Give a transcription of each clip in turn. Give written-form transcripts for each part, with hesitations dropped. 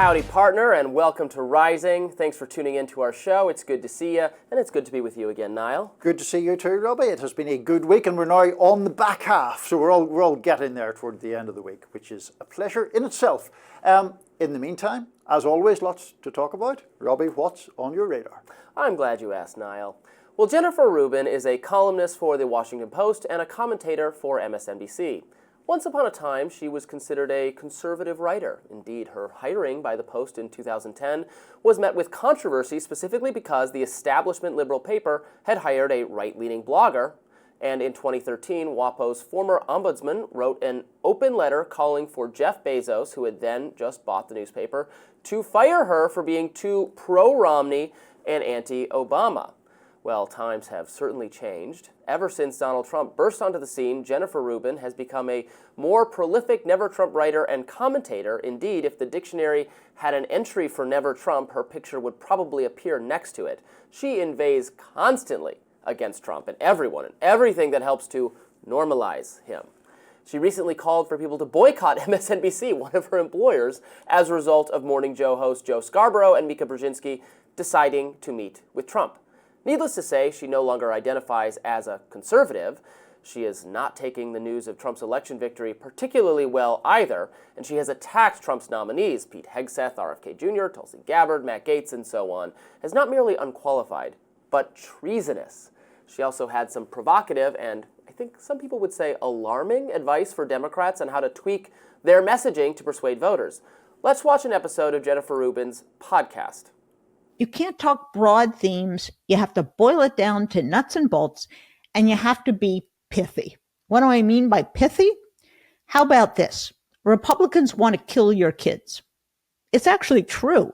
Howdy, partner, and welcome to Rising. Thanks for tuning in to our show. It's good to see you, and it's good to be with you again, Niall. Good to see you too, Robby. It has been a good week, and we're now on the back half, so we're all getting there toward the end of the week, which is a pleasure in itself. In the meantime, as always, lots to talk about. Robby, what's on your radar? I'm glad you asked, Niall. Well, Jennifer Rubin is a columnist for The Washington Post and a commentator for MSNBC. Once upon a time, she was considered a conservative writer. Indeed, her hiring by the Post in 2010 was met with controversy specifically because the establishment liberal paper had hired a right-leaning blogger. And in 2013, WaPo's former ombudsman wrote an open letter calling for Jeff Bezos, who had then just bought the newspaper, to fire her for being too pro-Romney and anti-Obama. Well, times have certainly changed. Ever since Donald Trump burst onto the scene, Jennifer Rubin has become a more prolific Never Trump writer and commentator. Indeed, if the dictionary had an entry for Never Trump, her picture would probably appear next to it. She inveighs constantly against Trump and everyone and everything that helps to normalize him. She recently called for people to boycott MSNBC, one of her employers, as a result of Morning Joe host Joe Scarborough and Mika Brzezinski deciding to meet with Trump. Needless to say, she no longer identifies as a conservative. She is not taking the news of Trump's election victory particularly well either, and she has attacked Trump's nominees, Pete Hegseth, RFK Jr., Tulsi Gabbard, Matt Gaetz, and so on, as not merely unqualified, but treasonous. She also had some provocative and, I think some people would say, alarming advice for Democrats on how to tweak their messaging to persuade voters. Let's watch an episode of Jennifer Rubin's podcast. You can't talk broad themes. You have to boil it down to nuts and bolts, and you have to be pithy. What do I mean by pithy? How about this? Republicans want to kill your kids. It's actually true.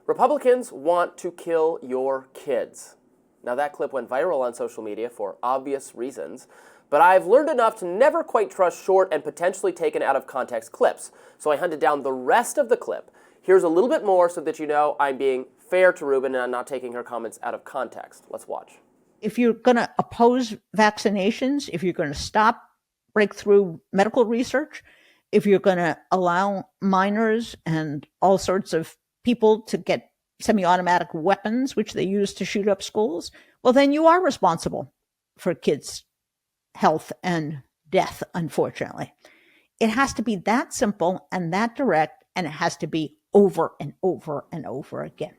Republicans want to kill your kids. Now, that clip went viral on social media for obvious reasons, but I've learned enough to never quite trust short and potentially taken out of context clips. So I hunted down the rest of the clip. Here's a little bit more so that you know I'm being fair to Rubin and I'm not taking her comments out of context. Let's watch. If you're going to oppose vaccinations, if you're going to stop breakthrough medical research, if you're going to allow minors and all sorts of people to get semi-automatic weapons, which they use to shoot up schools, well, then you are responsible for kids' health and death, unfortunately. It has to be that simple and that direct, and it has to be over and over and over again.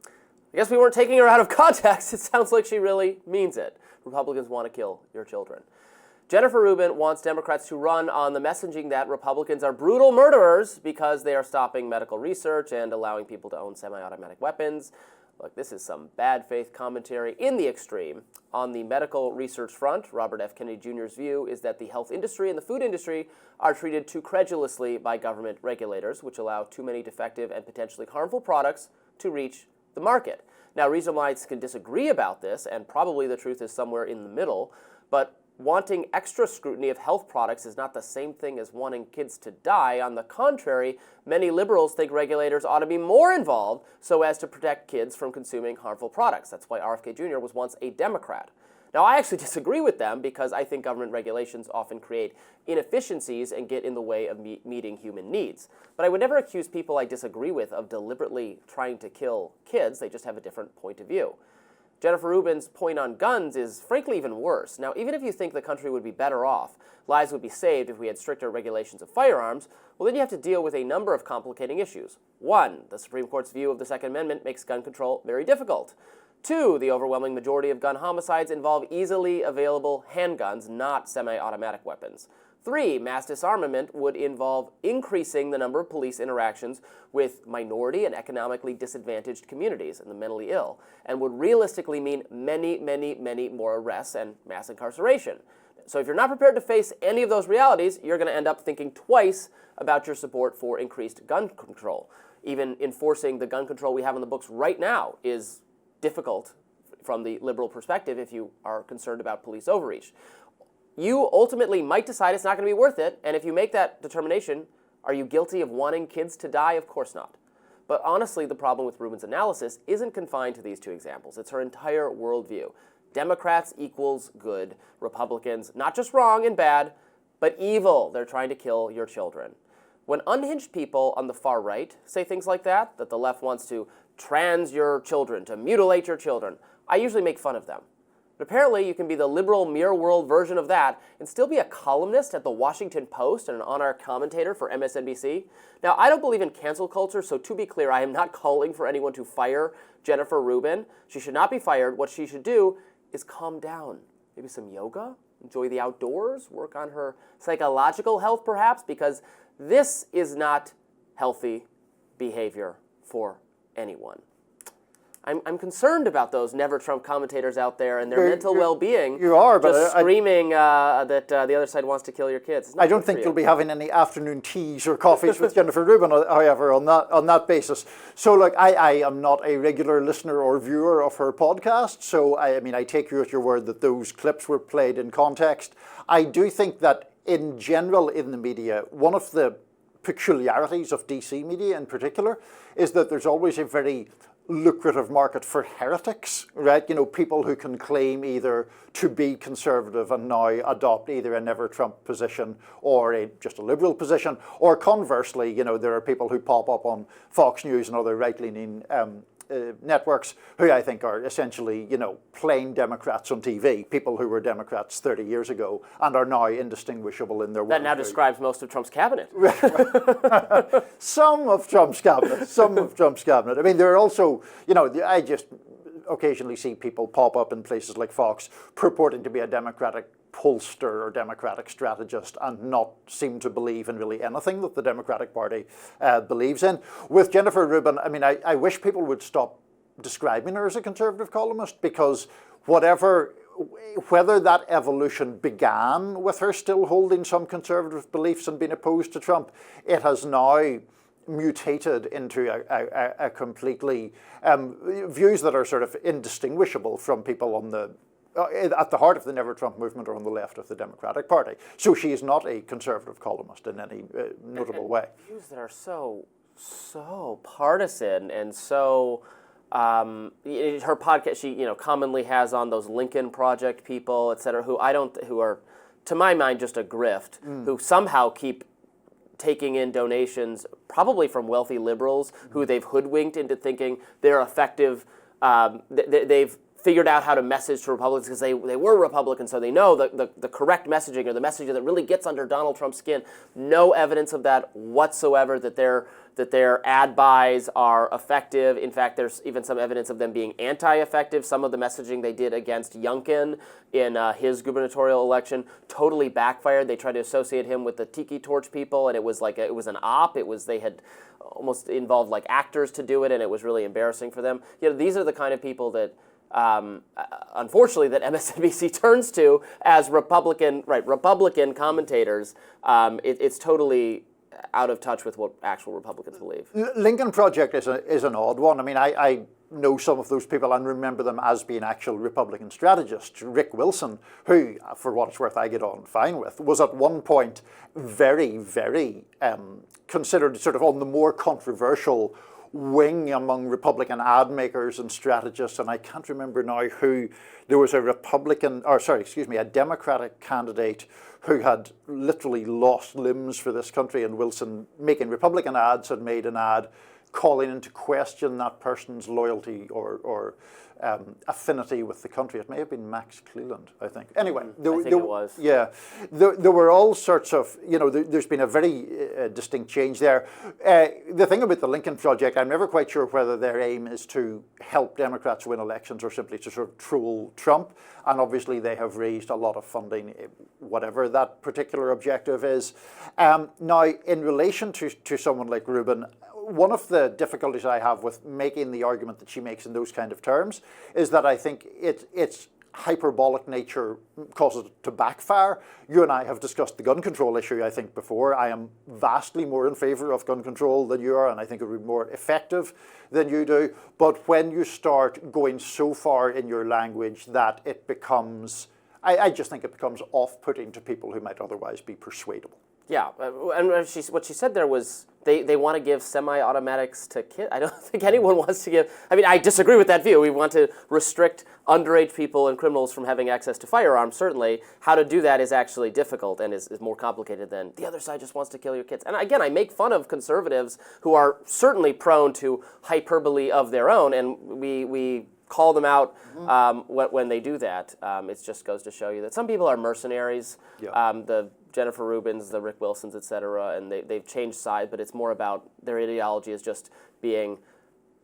I guess we weren't taking her out of context. It sounds like she really means it. Republicans want to kill your children. Jennifer Rubin wants Democrats to run on the messaging that Republicans are brutal murderers because they are stopping medical research and allowing people to own semi-automatic weapons. Look, this is some bad faith commentary in the extreme. On the medical research front, Robert F. Kennedy Jr.'s view is that the health industry and the food industry are treated too credulously by government regulators, which allow too many defective and potentially harmful products to reach the market. Now, reasonable minds can disagree about this, and probably the truth is somewhere in the middle, but wanting extra scrutiny of health products is not the same thing as wanting kids to die. On the contrary, many liberals think regulators ought to be more involved so as to protect kids from consuming harmful products. That's why RFK Jr. was once a Democrat. Now, I actually disagree with them because I think government regulations often create inefficiencies and get in the way of meeting human needs. But I would never accuse people I disagree with of deliberately trying to kill kids. They just have a different point of view. Jennifer Rubin's point on guns is frankly even worse. Now, even if you think the country would be better off, lives would be saved if we had stricter regulations of firearms, well, then you have to deal with a number of complicating issues. 1, the Supreme Court's view of the Second Amendment makes gun control very difficult. 2, the overwhelming majority of gun homicides involve easily available handguns, not semi-automatic weapons. 3, mass disarmament would involve increasing the number of police interactions with minority and economically disadvantaged communities and the mentally ill, and would realistically mean many, many, many more arrests and mass incarceration. So if you're not prepared to face any of those realities, you're going to end up thinking twice about your support for increased gun control. Even enforcing the gun control we have in the books right now is difficult from the liberal perspective if you are concerned about police overreach. You ultimately might decide it's not going to be worth it, and if you make that determination, are you guilty of wanting kids to die? Of course not. But honestly, the problem with Rubin's analysis isn't confined to these two examples. It's her entire worldview. Democrats equals good. Republicans, not just wrong and bad, but evil. They're trying to kill your children. When unhinged people on the far right say things like that the left wants to trans your children, to mutilate your children, I usually make fun of them. But apparently you can be the liberal mirror world version of that and still be a columnist at the Washington Post and an on-air commentator for MSNBC. Now, I don't believe in cancel culture, so to be clear, I am not calling for anyone to fire Jennifer Rubin. She should not be fired. What she should do is calm down. Maybe some yoga, enjoy the outdoors, work on her psychological health perhaps, because this is not healthy behavior for anyone. I'm concerned about those Never Trump commentators out there and their mental well-being. You are, but just screaming that the other side wants to kill your kids. I don't think you'll be having any afternoon teas or coffees with Jennifer Rubin, however, on that basis. So, look, I am not a regular listener or viewer of her podcast, so I take you at your word that those clips were played in context. I do think that in general in the media, one of the peculiarities of DC media in particular is that there's always a very lucrative market for heretics, right? You know, people who can claim either to be conservative and now adopt either a Never Trump position or just a liberal position, or conversely, you know, there are people who pop up on Fox News and other right-leaning networks who I think are essentially, you know, plain Democrats on TV, people who were Democrats 30 years ago and are now indistinguishable in their work. That now describes most of Trump's cabinet. Some of Trump's cabinet. I mean, there are also, you know, I just occasionally see people pop up in places like Fox purporting to be a Democratic pollster or Democratic strategist and not seem to believe in really anything that the Democratic Party believes in. With Jennifer Rubin, I mean, I wish people would stop describing her as a conservative columnist, because whether that evolution began with her still holding some conservative beliefs and being opposed to Trump, it has now mutated into a completely views that are sort of indistinguishable from people on the at the heart of the Never Trump movement or on the left of the Democratic Party. So she is not a conservative columnist in any notable way. Views that are so partisan and so her podcast, she commonly has on those Lincoln Project people, et cetera, who are to my mind just a grift, who somehow keep taking in donations, probably from wealthy liberals who they've hoodwinked into thinking they're effective. They've figured out how to message to Republicans because they were Republicans, so they know the correct messaging, or the messaging that really gets under Donald Trump's skin. No evidence of that whatsoever, that their ad buys are effective. In fact, there's even some evidence of them being anti-effective. Some of the messaging they did against Youngkin in his gubernatorial election totally backfired. They tried to associate him with the Tiki Torch people, and it was an op. They had almost involved like actors to do it, and it was really embarrassing for them. These are the kind of people that unfortunately, that MSNBC turns to as Republican commentators. It's totally out of touch with what actual Republicans believe. Lincoln Project is an odd one. I mean, I know some of those people and remember them as being actual Republican strategists. Rick Wilson, who, for what it's worth, I get on fine with, was at one point very, very considered sort of on the more controversial wing among Republican ad makers and strategists, and I can't remember now who. There was a Democratic candidate who had literally lost limbs for this country, and Wilson, making Republican ads, had made an ad calling into question that person's loyalty or affinity with the country. It may have been Max Cleland, I think. Anyway, it was. Yeah, there were all sorts of, there's been a very distinct change there. The thing about the Lincoln Project, I'm never quite sure whether their aim is to help Democrats win elections or simply to sort of troll Trump. And obviously they have raised a lot of funding, whatever that particular objective is. Now, in relation to someone like Rubin, one of the difficulties I have with making the argument that she makes in those kind of terms is that I think its hyperbolic nature causes it to backfire. You and I have discussed the gun control issue, I think, before. I am vastly more in favor of gun control than you are, and I think it would be more effective than you do. But when you start going so far in your language that it becomes, I just think it becomes off-putting to people who might otherwise be persuadable. Yeah, and what she said there was they want to give semi-automatics to kids. I don't think anyone wants to give. I mean, I disagree with that view. We want to restrict underage people and criminals from having access to firearms, certainly. How to do that is actually difficult and is more complicated than the other side just wants to kill your kids. And again, I make fun of conservatives who are certainly prone to hyperbole of their own, and we call them out when they do that. It just goes to show you that some people are mercenaries. Yeah. The Jennifer Rubins, the Rick Wilsons, et cetera, and they've changed sides, but it's more about their ideology is just being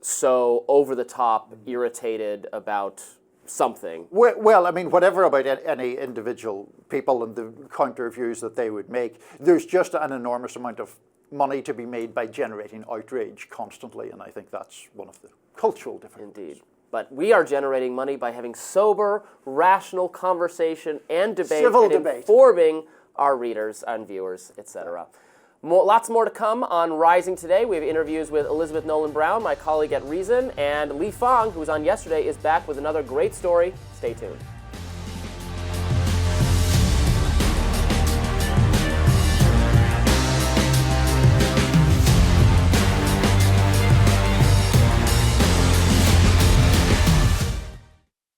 so over-the-top, irritated about something. Well, I mean, whatever about any individual people and the counter views that they would make, there's just an enormous amount of money to be made by generating outrage constantly, and I think that's one of the cultural differences. Indeed. But we are generating money by having sober, rational conversation and debate, Civil and debate. informing our readers and viewers, etc. Lots more to come on Rising today. We have interviews with Elizabeth Nolan Brown, my colleague at Reason, and Lee Fong, who was on yesterday, is back with another great story. Stay tuned.